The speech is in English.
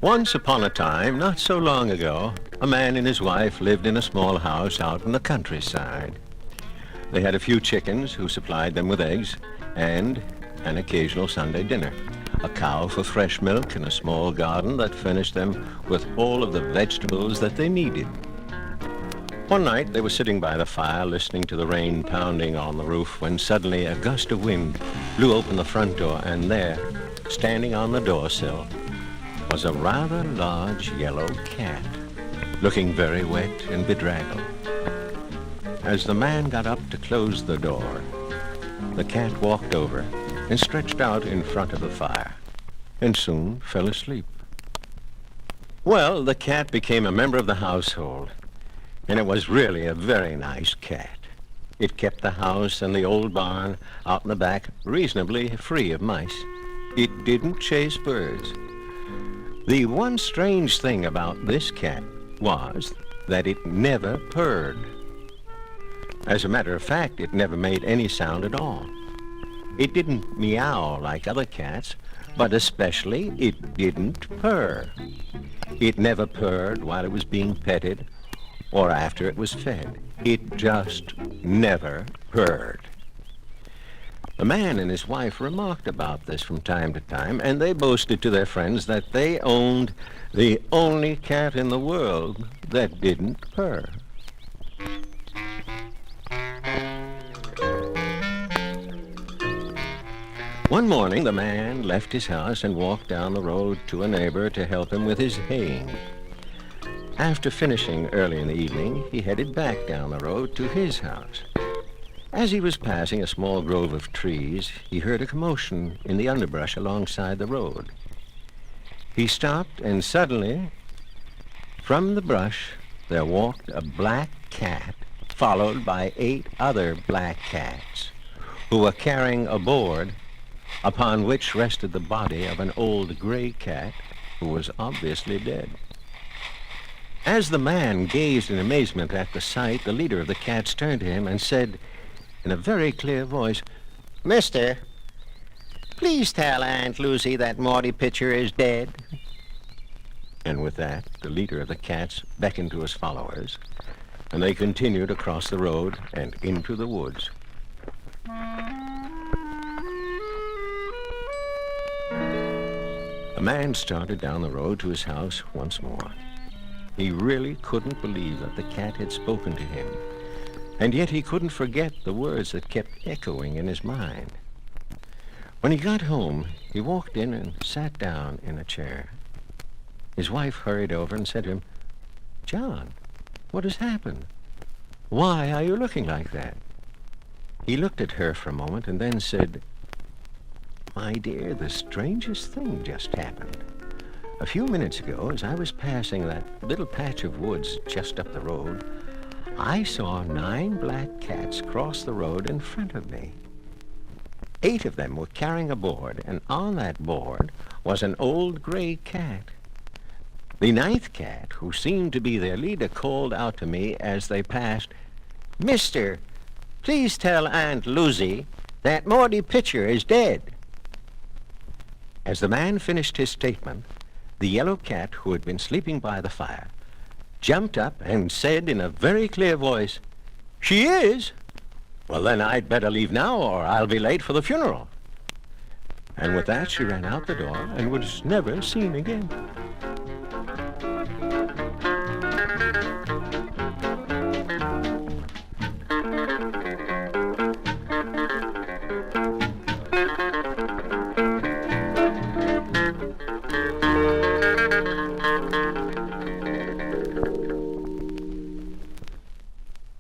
Once upon a time, not so long ago, a man and his wife lived in a small house out in the countryside. They had a few chickens who supplied them with eggs and an occasional Sunday dinner, a cow for fresh milk, and a small garden that furnished them with all of the vegetables that they needed. One night they were sitting by the fire listening to the rain pounding on the roof when suddenly a gust of wind blew open the front door, and there, standing on the doorsill, was a rather large yellow cat, looking very wet and bedraggled. As the man got up to close the door, the cat walked over and stretched out in front of the fire, and soon fell asleep. Well, the cat became a member of the household, and it was really a very nice cat. It kept the house and the old barn out in the back reasonably free of mice. It didn't chase birds. The one strange thing about this cat was that it never purred. As a matter of fact, it never made any sound at all. It didn't meow like other cats, but especially it didn't purr. It never purred while it was being petted or after it was fed. It just never purred. The man and his wife remarked about this from time to time, and they boasted to their friends that they owned the only cat in the world that didn't purr. One morning, the man left his house and walked down the road to a neighbor to help him with his haying. After finishing early in the evening, he headed back down the road to his house. As he was passing a small grove of trees, he heard a commotion in the underbrush alongside the road. He stopped, and suddenly, from the brush, there walked a black cat, followed by 8 other black cats, who were carrying a board upon which rested the body of an old gray cat who was obviously dead. As the man gazed in amazement at the sight, the leader of the cats turned to him and said in a very clear voice, "Mister, please tell Aunt Loozie that Morty Pitcher is dead." And with that, the leader of the cats beckoned to his followers, and they continued across the road and into the woods. The man started down the road to his house once more. He really couldn't believe that the cat had spoken to him, and yet he couldn't forget the words that kept echoing in his mind. When he got home, he walked in and sat down in a chair. His wife hurried over and said to him, "John, what has happened? Why are you looking like that?" He looked at her for a moment and then said, "My dear, the strangest thing just happened. A few minutes ago, as I was passing that little patch of woods just up the road, I saw 9 black cats cross the road in front of me. 8 of them were carrying a board, and on that board was an old gray cat. The 9th cat, who seemed to be their leader, called out to me as they passed, 'Mister, please tell Aunt Loozie that Morty Pitcher is dead.'" As the man finished his statement, the yellow cat, who had been sleeping by the fire, jumped up and said in a very clear voice, "She is? Well, then I'd better leave now, or I'll be late for the funeral." And with that, she ran out the door and was never seen again.